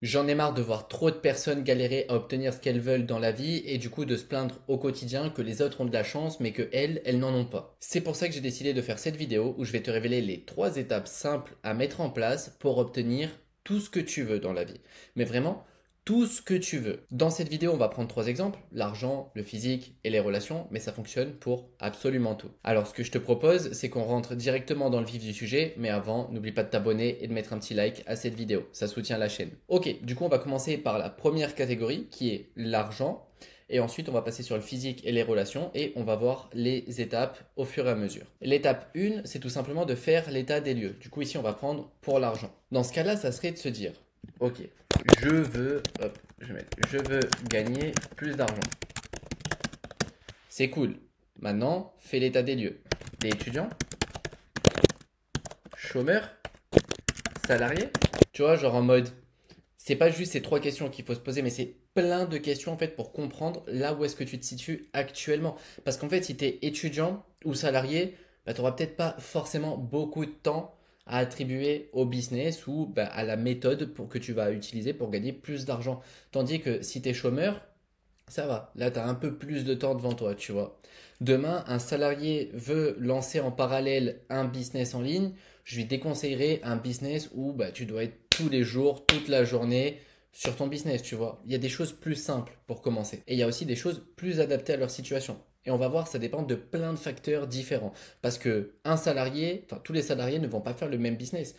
J'en ai marre de voir trop de personnes galérer à obtenir ce qu'elles veulent dans la vie et du coup de se plaindre au quotidien que les autres ont de la chance mais que elles n'en ont pas. C'est pour ça que j'ai décidé de faire cette vidéo où je vais te révéler les 3 étapes simples à mettre en place pour obtenir tout ce que tu veux dans la vie. Mais vraiment, tout ce que tu veux. Dans cette vidéo, on va prendre 3 exemples, l'argent, le physique et les relations, mais ça fonctionne pour absolument tout. Alors ce que je te propose, c'est qu'on rentre directement dans le vif du sujet, mais avant, n'oublie pas de t'abonner et de mettre un petit like à cette vidéo, ça soutient la chaîne. Ok, du coup on va commencer par la première catégorie qui est l'argent. Et ensuite, on va passer sur le physique et les relations et on va voir les étapes au fur et à mesure. L'étape 1, c'est tout simplement de faire l'état des lieux. Du coup, ici, on va prendre pour l'argent. Dans ce cas-là, ça serait de se dire, ok, je veux gagner plus d'argent. C'est cool. Maintenant, fais l'état des lieux. T'es étudiant, chômeur, salarié. Tu vois, genre en mode, c'est pas juste ces 3 questions qu'il faut se poser, mais c'est plein de questions en fait pour comprendre là où est-ce que tu te situes actuellement. Parce qu'en fait, si tu es étudiant ou salarié, bah, tu n'auras peut-être pas forcément beaucoup de temps à attribuer au business ou bah, à la méthode que tu vas utiliser pour gagner plus d'argent. Tandis que si tu es chômeur, ça va. Là, tu as un peu plus de temps devant toi, tu vois. Demain, un salarié veut lancer en parallèle un business en ligne. Je lui déconseillerais un business où bah, tu dois être tous les jours, toute la journée sur ton business, tu vois. Il y a des choses plus simples pour commencer. Et il y a aussi des choses plus adaptées à leur situation. Et on va voir, ça dépend de plein de facteurs différents. Parce que un salarié, enfin tous les salariés ne vont pas faire le même business.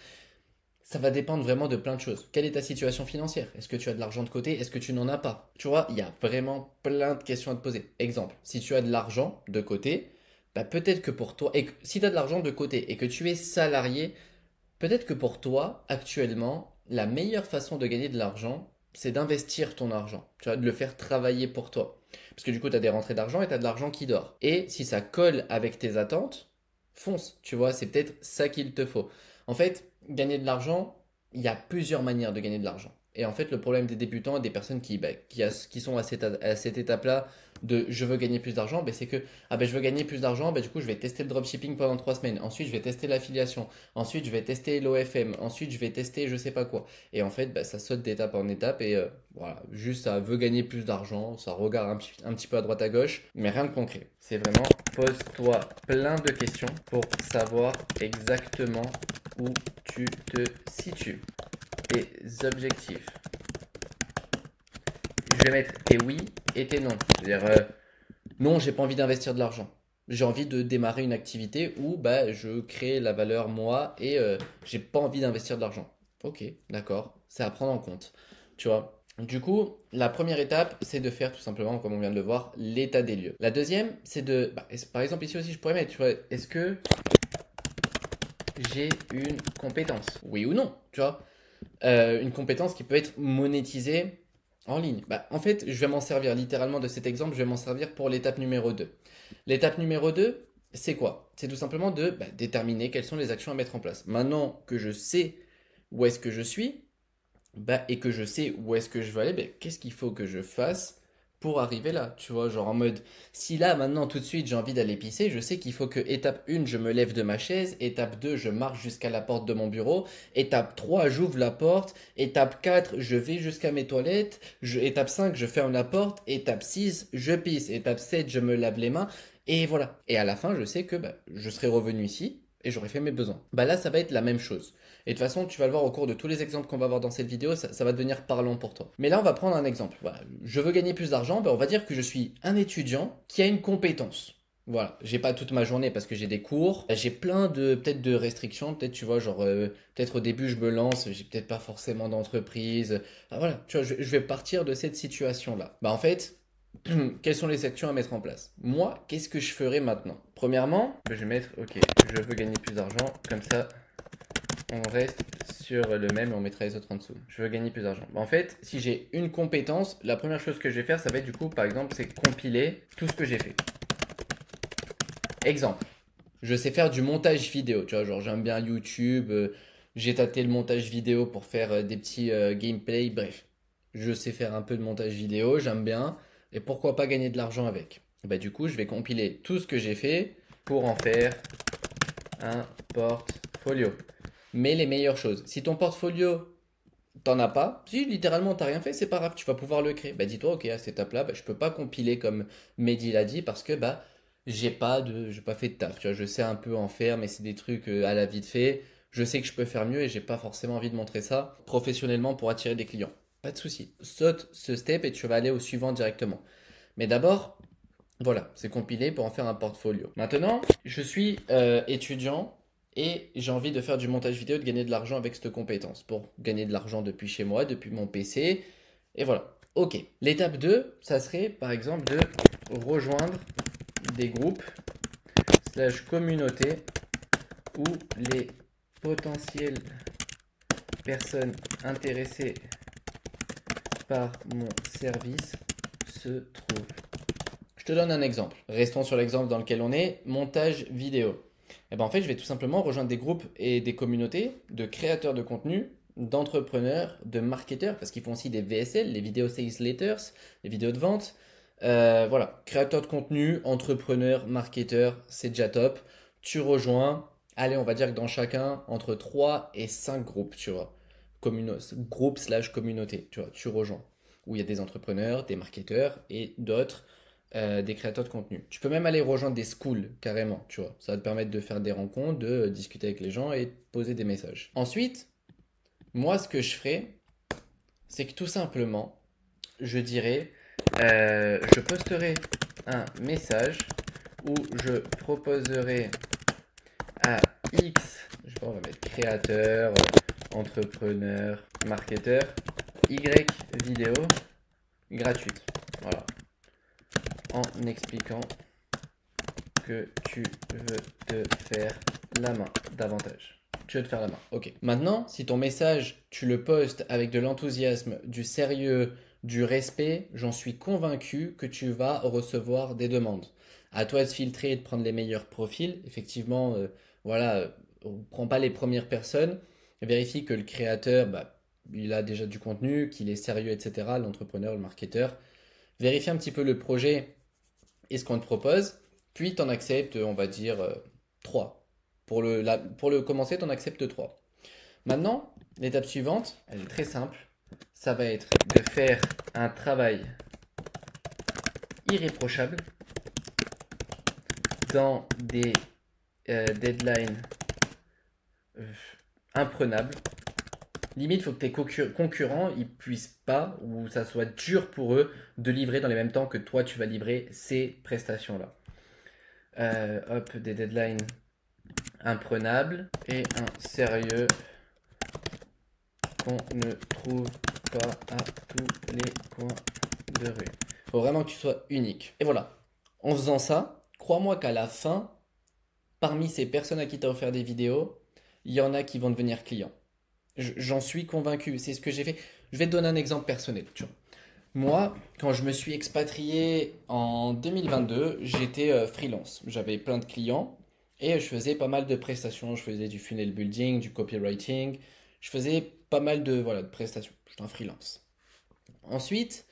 Ça va dépendre vraiment de plein de choses. Quelle est ta situation financière? Est-ce que tu as de l'argent de côté? Est-ce que tu n'en as pas? Tu vois, il y a vraiment plein de questions à te poser. Exemple, si tu as de l'argent de côté, bah peut-être que pour toi, si tu as de l'argent de côté et que tu es salarié, peut-être que pour toi, actuellement, la meilleure façon de gagner de l'argent, c'est d'investir ton argent. Tu vois, de le faire travailler pour toi. Parce que du coup, tu as des rentrées d'argent et tu as de l'argent qui dort. Et si ça colle avec tes attentes, fonce. Tu vois, c'est peut-être ça qu'il te faut. En fait, gagner de l'argent, il y a plusieurs manières de gagner de l'argent. Et en fait, le problème des débutants et des personnes qui sont à cette étape-là de je veux gagner plus d'argent, c'est que je veux gagner plus d'argent, du coup je vais tester le dropshipping pendant 3 semaines. Ensuite, je vais tester l'affiliation. Ensuite, je vais tester l'OFM. Ensuite, je vais tester je sais pas quoi. Et en fait, ça saute d'étape en étape. Et voilà, juste ça veut gagner plus d'argent. Ça regarde un petit peu à droite à gauche. Mais rien de concret. C'est vraiment pose-toi plein de questions pour savoir exactement où tu te situes. Tes objectifs. Je vais mettre tes oui et tes non. C'est-à-dire, non, j'ai pas envie d'investir de l'argent. J'ai envie de démarrer une activité où je crée la valeur moi et j'ai pas envie d'investir de l'argent. Ok, d'accord, c'est à prendre en compte. Tu vois. Du coup, la première étape, c'est de faire tout simplement, comme on vient de le voir, l'état des lieux. La deuxième, c'est de, par exemple ici aussi, je pourrais mettre, tu vois, est-ce que j'ai une compétence? Oui ou non, tu vois. Une compétence qui peut être monétisée en ligne. En fait, je vais m'en servir littéralement de cet exemple, je vais m'en servir pour l'étape numéro 2. L'étape numéro 2, c'est quoi? C'est tout simplement de déterminer quelles sont les actions à mettre en place. Maintenant que je sais où est-ce que je suis, et que je sais où est-ce que je veux aller, qu'est-ce qu'il faut que je fasse pour arriver là? Tu vois, genre en mode, si là, maintenant, tout de suite, j'ai envie d'aller pisser, je sais qu'il faut que étape 1, je me lève de ma chaise, étape 2, je marche jusqu'à la porte de mon bureau, étape 3, j'ouvre la porte, étape 4, je vais jusqu'à mes toilettes, étape 5, je ferme la porte, étape 6, je pisse, étape 7, je me lave les mains, et voilà. Et à la fin, je sais que je serai revenu ici et j'aurai fait mes besoins. Là, ça va être la même chose. Et de toute façon, tu vas le voir au cours de tous les exemples qu'on va voir dans cette vidéo, ça va devenir parlant pour toi. Mais là, on va prendre un exemple. Voilà. Je veux gagner plus d'argent, on va dire que je suis un étudiant qui a une compétence. Voilà, j'ai pas toute ma journée parce que j'ai des cours, j'ai plein de peut-être de restrictions, peut-être tu vois genre peut-être au début je me lance, j'ai peut-être pas forcément d'entreprise. Voilà, tu vois, je vais partir de cette situation là. En fait, quelles sont les actions à mettre en place? Moi, qu'est-ce que je ferai maintenant? Premièrement, je vais mettre OK, je veux gagner plus d'argent, comme ça on reste sur le même et on mettra les autres en dessous. Je veux gagner plus d'argent. En fait, si j'ai une compétence, la première chose que je vais faire, ça va être du coup, par exemple, c'est compiler tout ce que j'ai fait. Exemple, je sais faire du montage vidéo, tu vois, genre j'aime bien YouTube, j'ai tâté le montage vidéo pour faire des petits gameplay, bref. Je sais faire un peu de montage vidéo, j'aime bien, et pourquoi pas gagner de l'argent avec. Du coup, je vais compiler tout ce que j'ai fait pour en faire un portfolio. Mais les meilleures choses. Si ton portfolio, T'en as pas. Si littéralement t'as rien fait, c'est pas grave, tu vas pouvoir le créer. Bah dis-toi, ok, à cette étape-là, bah, je peux pas compiler comme Mehdi l'a dit parce que bah j'ai pas fait de taf. Tu vois, je sais un peu en faire, mais c'est des trucs à la vite fait. Je sais que je peux faire mieux et j'ai pas forcément envie de montrer ça professionnellement pour attirer des clients. Pas de souci. Saute ce step et tu vas aller au suivant directement. Mais d'abord, voilà, c'est compilé pour en faire un portfolio. Maintenant, je suis étudiant et j'ai envie de faire du montage vidéo et de gagner de l'argent avec cette compétence. Pour gagner de l'argent depuis chez moi, depuis mon PC. Et voilà. Ok. L'étape 2, ça serait par exemple de rejoindre des groupes slash communautés où les potentielles personnes intéressées par mon service se trouvent. Je te donne un exemple. Restons sur l'exemple dans lequel on est, montage vidéo. Et ben en fait, je vais tout simplement rejoindre des groupes et des communautés de créateurs de contenu, d'entrepreneurs, de marketeurs, parce qu'ils font aussi des VSL, les Video Sales Letters, les vidéos de vente. Voilà, créateurs de contenu, entrepreneurs, marketeurs, c'est déjà top. Tu rejoins, allez, on va dire que dans chacun, entre 3 et 5 groupes, tu vois. Groupe slash communauté, tu vois, tu rejoins. Où il y a des entrepreneurs, des marketeurs et d'autres des créateurs de contenu. Tu peux même aller rejoindre des schools carrément, tu vois. Ça va te permettre de faire des rencontres, de discuter avec les gens et de poser des messages. Ensuite, moi, ce que je ferais, c'est que tout simplement, je dirais, je posterai un message où je proposerai à X, je sais pas, on va mettre créateur, entrepreneur, marketeur, Y vidéo gratuite. Voilà. En expliquant que tu veux te faire la main davantage. Tu veux te faire la main. Ok. Maintenant, si ton message, tu le postes avec de l'enthousiasme, du sérieux, du respect, j'en suis convaincu que tu vas recevoir des demandes. À toi de filtrer et de prendre les meilleurs profils. Effectivement, voilà, prends pas les premières personnes. Vérifie que le créateur, bah, il a déjà du contenu, qu'il est sérieux, etc. L'entrepreneur, le marketeur. Vérifie un petit peu le projet et ce qu'on te propose, puis tu en acceptes, on va dire, 3. Pour le commencer, tu en acceptes 3. Maintenant, l'étape suivante, elle est très simple. Ça va être de faire un travail irréprochable dans des deadlines euh, imprenables. Limite, il faut que tes concurrents ils puissent pas, ou ça soit dur pour eux, de livrer dans les mêmes temps que toi tu vas livrer ces prestations-là. Hop, des deadlines imprenable et un sérieux qu'on ne trouve pas à tous les coins de rue. Il faut vraiment que tu sois unique. Et voilà. En faisant ça, crois-moi qu'à la fin, parmi ces personnes à qui tu as offert des vidéos, il y en a qui vont devenir clients. J'en suis convaincu. C'est ce que j'ai fait. Je vais te donner un exemple personnel. Tu vois. Moi, quand je me suis expatrié en 2022, j'étais freelance. J'avais plein de clients et je faisais pas mal de prestations. Je faisais du funnel building, du copywriting. Je faisais pas mal de, voilà, de prestations. J'étais un freelance. Ensuite,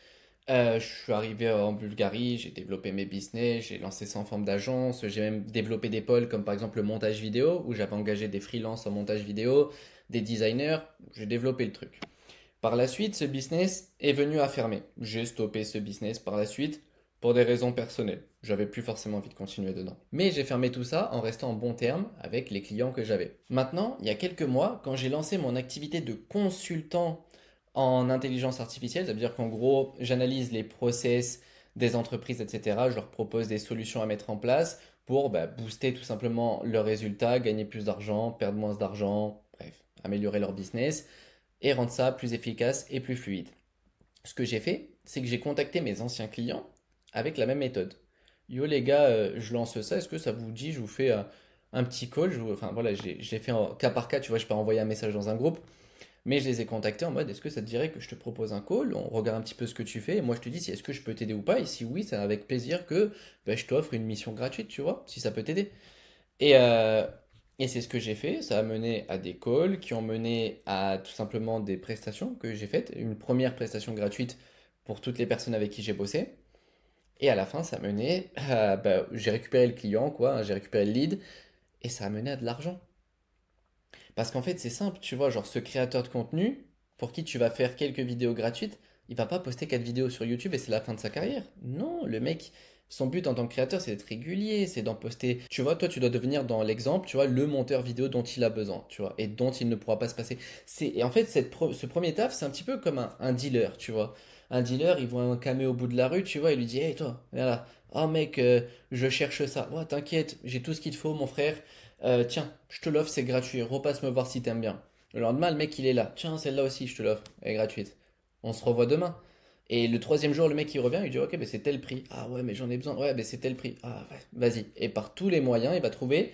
je suis arrivé en Bulgarie, j'ai développé mes business, j'ai lancé ça en forme d'agence. J'ai même développé des pôles comme par exemple le montage vidéo où j'avais engagé des freelances en montage vidéo, des designers. J'ai développé le truc. Par la suite, ce business est venu à fermer. J'ai stoppé ce business par la suite pour des raisons personnelles. J'avais plus forcément envie de continuer dedans. Mais j'ai fermé tout ça en restant en bon terme avec les clients que j'avais. Maintenant, il y a quelques mois, quand j'ai lancé mon activité de consultant en intelligence artificielle, ça veut dire qu'en gros, j'analyse les process des entreprises, etc. Je leur propose des solutions à mettre en place pour booster tout simplement leurs résultats, gagner plus d'argent, perdre moins d'argent, bref, améliorer leur business et rendre ça plus efficace et plus fluide. Ce que j'ai fait, c'est que j'ai contacté mes anciens clients avec la même méthode. Yo les gars, je lance ça, est-ce que ça vous dit, je vous fais un petit call, enfin voilà, j'ai fait en cas par cas, tu vois, je peux envoyer un message dans un groupe, mais je les ai contactés en mode, est-ce que ça te dirait que je te propose un call, on regarde un petit peu ce que tu fais, et moi je te dis si est-ce que je peux t'aider ou pas, et si oui, c'est avec plaisir que je t'offre une mission gratuite, tu vois, si ça peut t'aider. Et, euh, et c'est ce que j'ai fait. Ça a mené à des calls qui ont mené à tout simplement des prestations que j'ai faites. Une première prestation gratuite pour toutes les personnes avec qui j'ai bossé. Et à la fin, ça a mené à, j'ai récupéré le client, quoi, hein, j'ai récupéré le lead, et ça a mené à de l'argent. Parce qu'en fait, c'est simple, tu vois, genre ce créateur de contenu, pour qui tu vas faire quelques vidéos gratuites, il va pas poster 4 vidéos sur YouTube et c'est la fin de sa carrière. Non, le mec, son but en tant que créateur, c'est d'être régulier, c'est d'en poster. Tu vois, toi, tu dois devenir dans l'exemple, tu vois, le monteur vidéo dont il a besoin, tu vois, et dont il ne pourra pas se passer. Et en fait, ce premier taf, c'est un petit peu comme un dealer, tu vois. Un dealer, il voit un camé au bout de la rue, tu vois, il lui dit, hey toi, viens là. Oh mec, je cherche ça. Oh, t'inquiète, j'ai tout ce qu'il te faut, mon frère. Tiens, je te l'offre, c'est gratuit. Repasse me voir si t'aimes bien. Le lendemain, le mec, il est là. Tiens, celle-là aussi, je te l'offre, elle est gratuite. On se revoit demain. Et le troisième jour, le mec il revient, il dit ok, mais c'est tel prix. Ah ouais, mais j'en ai besoin. Ouais, mais c'est tel prix. Ah ouais, vas-y. Et par tous les moyens, il va trouver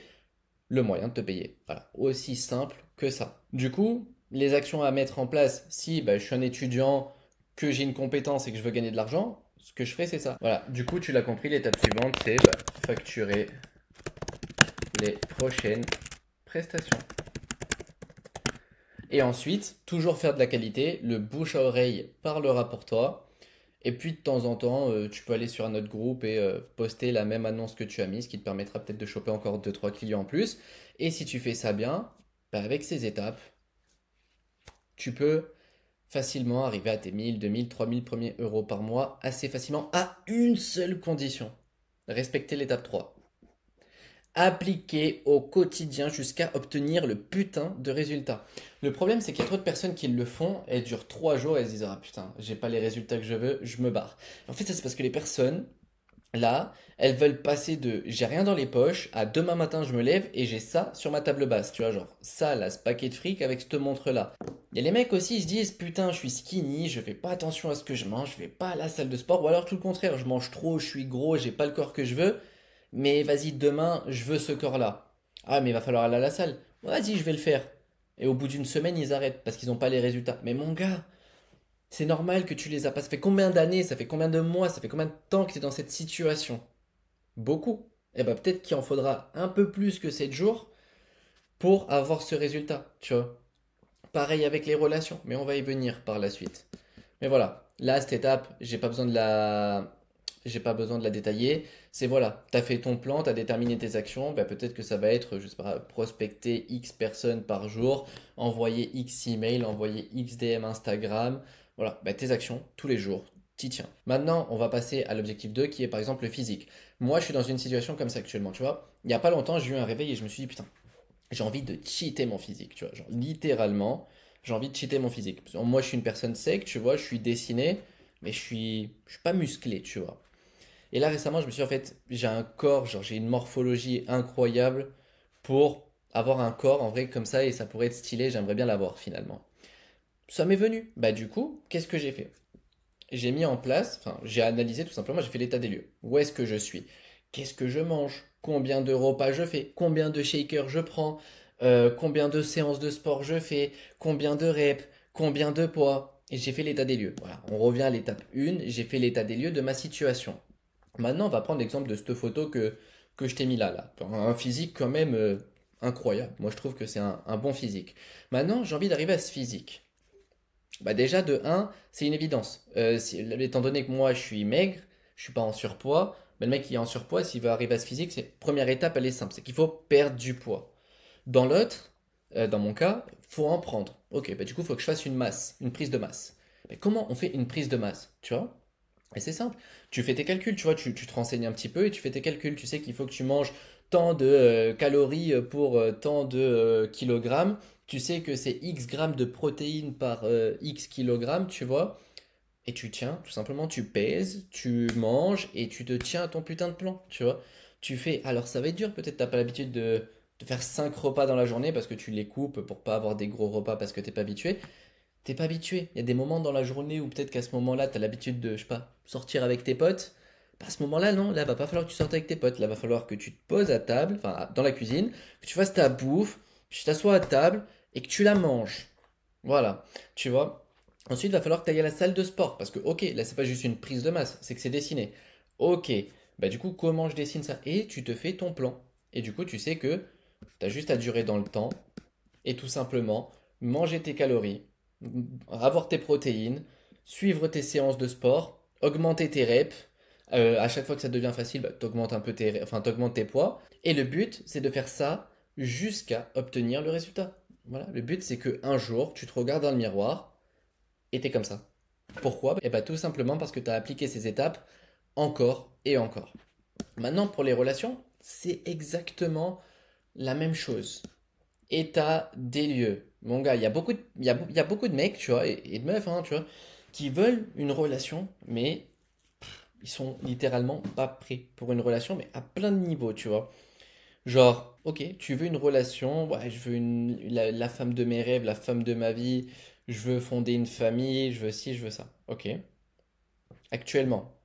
le moyen de te payer. Voilà, aussi simple que ça. Du coup, les actions à mettre en place, si bah, je suis un étudiant, que j'ai une compétence et que je veux gagner de l'argent, ce que je ferai, c'est ça. Voilà, du coup, tu l'as compris, l'étape suivante, c'est bah, facturer les prochaines prestations. Et ensuite, toujours faire de la qualité, le bouche à oreille parlera pour toi. Et puis de temps en temps, tu peux aller sur un autre groupe et poster la même annonce que tu as mise, ce qui te permettra peut-être de choper encore deux trois clients en plus. Et si tu fais ça bien, bah, avec ces étapes, tu peux facilement arriver à tes 1000, 2000, 3000 premiers euros par mois assez facilement à une seule condition. Respecter l'étape 3. Appliquer au quotidien jusqu'à obtenir le putain de résultat. Le problème, c'est qu'il y a trop de personnes qui le font, elles durent 3 jours et elles se disent ah putain, j'ai pas les résultats que je veux, je me barre. En fait, ça c'est parce que les personnes, là, elles veulent passer de j'ai rien dans les poches à demain matin je me lève et j'ai ça sur ma table basse, tu vois, genre ça là, ce paquet de fric avec cette montre là. Et les mecs aussi, ils se disent putain, je suis skinny, je fais pas attention à ce que je mange, je vais pas à la salle de sport, ou alors tout le contraire, je mange trop, je suis gros, j'ai pas le corps que je veux, mais vas-y, demain, je veux ce corps-là. Ah, mais il va falloir aller à la salle. Vas-y, je vais le faire. Et au bout d'une semaine, ils arrêtent parce qu'ils n'ont pas les résultats. Mais mon gars, c'est normal que tu les as pas. Ça fait combien d'années, ça fait combien de mois, ça fait combien de temps que tu es dans cette situation? Beaucoup. Et bah peut-être qu'il en faudra un peu plus que 7 jours pour avoir ce résultat, tu vois. Pareil avec les relations, mais on va y venir par la suite. Mais voilà, là, cette étape, j'ai pas besoin de la détailler. C'est voilà, tu as fait ton plan, tu as déterminé tes actions. Bah, peut-être que ça va être, je sais pas, prospecter X personnes par jour, envoyer X email, envoyer X DM Instagram. Voilà, bah, tes actions tous les jours. T'y tiens. Maintenant, on va passer à l'objectif 2 qui est par exemple le physique. Moi, je suis dans une situation comme ça actuellement, tu vois. Il n'y a pas longtemps, j'ai eu un réveil et je me suis dit, putain, j'ai envie de cheater mon physique, tu vois. Genre, littéralement, j'ai envie de cheater mon physique. Parce que moi, je suis une personne sec, tu vois, je suis dessiné, mais je suis pas musclé, tu vois. Et là, récemment, je me suis dit, en fait, j'ai un corps, genre, j'ai une morphologie incroyable pour avoir un corps en vrai comme ça et ça pourrait être stylé, j'aimerais bien l'avoir finalement. Ça m'est venu. Bah, du coup, qu'est-ce que j'ai fait? J'ai mis en place, enfin, j'ai analysé tout simplement, j'ai fait l'état des lieux. Où est-ce que je suis? Qu'est-ce que je mange? Combien de repas je fais? Combien de shakers je prends? Combien de séances de sport je fais? Combien de reps? Combien de poids? Et j'ai fait l'état des lieux. Voilà, on revient à l'étape 1, j'ai fait l'état des lieux de ma situation. Maintenant, on va prendre l'exemple de cette photo que je t'ai mis là. Enfin, un physique quand même incroyable. Moi, je trouve que c'est un bon physique. Maintenant, j'ai envie d'arriver à ce physique. Bah déjà, de un, c'est une évidence. Étant donné que moi, je suis maigre, je suis pas en surpoids, mais le mec qui est en surpoids, s'il veut arriver à ce physique, première étape, elle est simple, c'est qu'il faut perdre du poids. Dans l'autre, dans mon cas, faut en prendre. Ok, bah du coup, il faut que je fasse une masse, une prise de masse. Mais comment on fait une prise de masse, tu vois? Et c'est simple. Tu fais tes calculs, tu vois, tu te renseignes un petit peu et tu fais tes calculs. Tu sais qu'il faut que tu manges tant de calories pour tant de kilogrammes. Tu sais que c'est X grammes de protéines par X kilogrammes, tu vois. Et tu tiens, tout simplement, tu pèses, tu manges et tu te tiens à ton putain de plan, tu vois. Tu fais, alors ça va être dur, peut-être t'as pas l'habitude de faire 5 repas dans la journée parce que tu les coupes pour pas avoir des gros repas parce que t'es pas habitué. T'es pas habitué. Il y a des moments dans la journée où peut-être qu'à ce moment-là, tu as l'habitude de, je sais pas, sortir avec tes potes. Bah, à ce moment-là, non, là, va pas falloir que tu sortes avec tes potes. Là, va falloir que tu te poses à table, enfin, dans la cuisine, que tu fasses ta bouffe, que tu t'assoies à table et que tu la manges. Voilà, tu vois. Ensuite, il va falloir que tu ailles à la salle de sport. Parce que, ok, là, c'est pas juste une prise de masse, c'est que c'est dessiné. Ok, bah du coup, comment je dessine ça? Et tu te fais ton plan. Et du coup, tu sais que tu as juste à durer dans le temps et tout simplement manger tes calories, avoir tes protéines, suivre tes séances de sport, augmenter tes reps. À chaque fois que ça devient facile, bah, t'augmentes un peu enfin, t'augmentes tes poids. Et le but, c'est de faire ça jusqu'à obtenir le résultat. Voilà, le but, c'est que un jour, tu te regardes dans le miroir et t'es comme ça. Pourquoi? Eh bien tout simplement parce que tu as appliqué ces étapes encore et encore. Maintenant, pour les relations, c'est exactement la même chose. État des lieux. Mon gars, il y a beaucoup de mecs, tu vois, et de meufs, hein, tu vois, qui veulent une relation, mais ils sont littéralement pas prêts pour une relation, mais à plein de niveaux, tu vois. Genre, ok, tu veux une relation, ouais, je veux la femme de mes rêves, la femme de ma vie, je veux fonder une famille, je veux ci, je veux ça. Ok. Actuellement,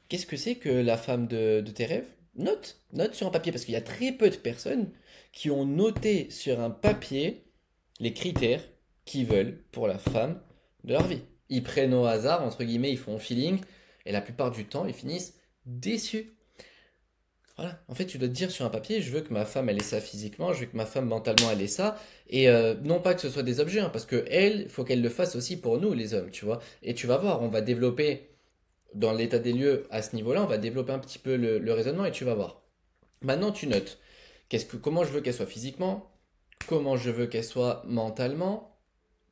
qu'est-ce que c'est que la femme de tes rêves? Note sur un papier, parce qu'il y a très peu de personnes qui ont noté sur un papier les critères qu'ils veulent pour la femme de leur vie. Ils prennent au hasard, entre guillemets, ils font feeling, et la plupart du temps, ils finissent déçus. Voilà, en fait, tu dois te dire sur un papier, je veux que ma femme, elle ait ça physiquement, je veux que ma femme, mentalement, elle ait ça, et non pas que ce soit des objets, hein, parce que elle, il faut qu'elle le fasse aussi pour nous, les hommes, tu vois. Et tu vas voir, on va développer, dans l'état des lieux, à ce niveau-là, on va développer un petit peu le raisonnement, et tu vas voir. Maintenant, tu notes. Comment je veux qu'elle soit physiquement, comment je veux qu'elle soit mentalement,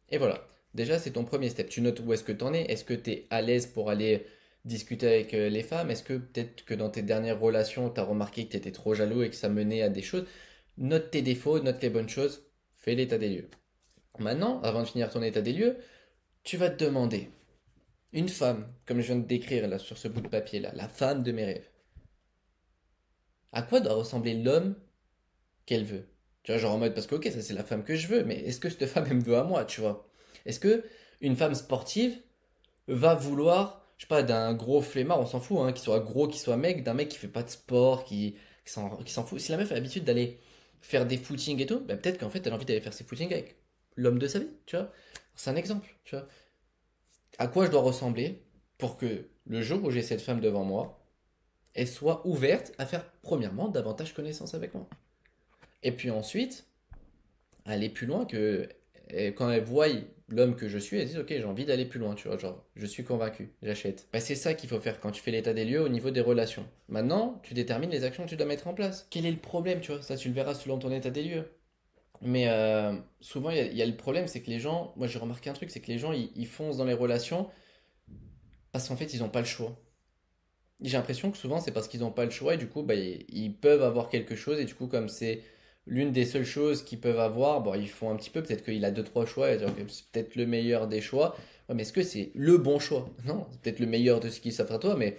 et voilà. Déjà, c'est ton premier step. Tu notes où est-ce que tu en es. Est-ce que tu es à l'aise pour aller discuter avec les femmes? Est-ce que peut-être que dans tes dernières relations, tu as remarqué que tu étais trop jaloux et que ça menait à des choses? Note tes défauts, note les bonnes choses, fais l'état des lieux. Maintenant, avant de finir ton état des lieux, tu vas te demander, une femme, comme je viens de décrire là sur ce bout de papier là, la femme de mes rêves, à quoi doit ressembler l'homme qu'elle veut? Tu vois, genre en mode, parce que ok, ça c'est la femme que je veux, mais est-ce que cette femme elle me veut à moi, tu vois? Est-ce que une femme sportive va vouloir, je sais pas, d'un gros flemmard, on s'en fout, hein, qu'il soit gros, qu'il soit mec, d'un mec qui fait pas de sport, qui s'en fout. Si la meuf a l'habitude d'aller faire des footings et tout, bah peut-être qu'en fait elle a envie d'aller faire ses footings avec l'homme de sa vie, tu vois. C'est un exemple, tu vois. À quoi je dois ressembler pour que le jour où j'ai cette femme devant moi, elle soit ouverte à faire premièrement davantage connaissance avec moi. Et puis ensuite, aller plus loin que quand elle voit l'homme que je suis, elle dit ok, j'ai envie d'aller plus loin, tu vois, genre je suis convaincu, j'achète. Bah, c'est ça qu'il faut faire quand tu fais l'état des lieux au niveau des relations. Maintenant, tu détermines les actions que tu dois mettre en place. Quel est le problème, tu vois? Ça, tu le verras selon ton état des lieux. Mais souvent, il y a le problème, c'est que les gens, moi j'ai remarqué un truc, c'est que les gens, ils foncent dans les relations parce qu'en fait, ils n'ont pas le choix. J'ai l'impression que souvent c'est parce qu'ils n'ont pas le choix et du coup bah, ils peuvent avoir quelque chose et du coup comme c'est l'une des seules choses qu'ils peuvent avoir, bon ils font un petit peu, peut-être qu'il a deux trois choix et donc c'est peut-être le meilleur des choix. Ouais, mais est-ce que c'est le bon choix? Non, c'est peut-être le meilleur de ce qui s'offre à toi, mais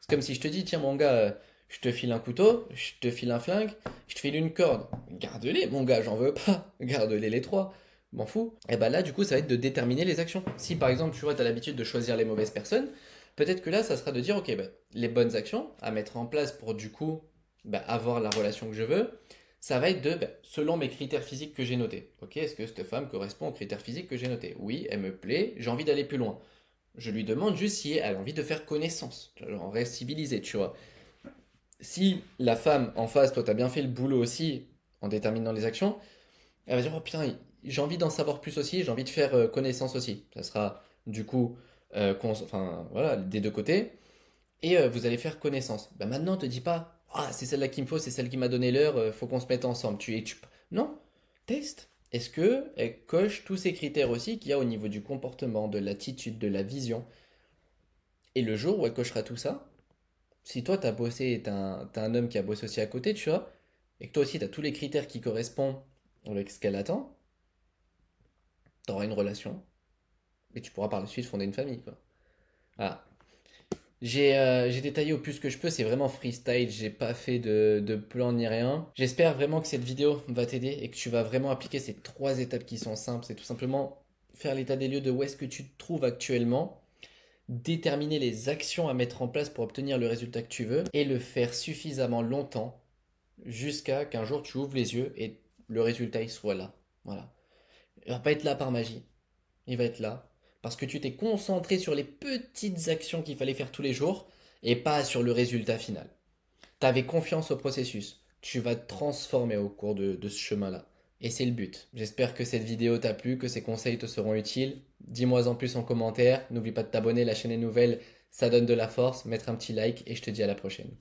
c'est comme si je te dis tiens mon gars, je te file un couteau, je te file un flingue, je te file une corde. Garde-les mon gars, j'en veux pas. Garde-les les trois. M'en fous. Et bah là, du coup, ça va être de déterminer les actions. Si par exemple, tu vois, tu as l'habitude de choisir les mauvaises personnes, peut-être que là, ça sera de dire, ok, bah, les bonnes actions à mettre en place pour du coup bah, avoir la relation que je veux, ça va être de, bah, selon mes critères physiques que j'ai notés. Ok, est-ce que cette femme correspond aux critères physiques que j'ai notés? Oui, elle me plaît, j'ai envie d'aller plus loin. Je lui demande juste si elle a envie de faire connaissance, en reste civilisé, tu vois. Si la femme en face, toi, t'as bien fait le boulot aussi en déterminant les actions, elle va dire, oh putain, j'ai envie d'en savoir plus aussi, j'ai envie de faire connaissance aussi. Ça sera du coup, enfin voilà, des deux côtés. Et vous allez faire connaissance. Bah, maintenant, te dis pas, ah, c'est celle-là qu'il me faut, c'est celle qui m'a donné l'heure, faut qu'on se mette ensemble. Non, teste. Est-ce que elle coche tous ces critères aussi qu'il y a au niveau du comportement, de l'attitude, de la vision? Et le jour où elle cochera tout ça, si toi t'as bossé et t'as un homme qui a bossé aussi à côté, tu vois, et que toi aussi t'as tous les critères qui correspondent avec ce qu'elle attend, t'auras une relation et tu pourras par la suite fonder une famille, quoi. Voilà. J'ai détaillé au plus que je peux, c'est vraiment freestyle, j'ai pas fait de plan ni rien. J'espère vraiment que cette vidéo va t'aider et que tu vas vraiment appliquer ces trois étapes qui sont simples. C'est tout simplement faire l'état des lieux de où est-ce que tu te trouves actuellement, déterminer les actions à mettre en place pour obtenir le résultat que tu veux et le faire suffisamment longtemps jusqu'à qu'un jour tu ouvres les yeux et le résultat il soit là. Voilà. Il va pas être là par magie. Il va être là parce que tu t'es concentré sur les petites actions qu'il fallait faire tous les jours et pas sur le résultat final. Tu avais confiance au processus. Tu vas te transformer au cours de ce chemin-là. Et c'est le but. J'espère que cette vidéo t'a plu, que ces conseils te seront utiles. Dis-moi en plus en commentaire. N'oublie pas de t'abonner, la chaîne est nouvelle, ça donne de la force. Mettre un petit like et je te dis à la prochaine.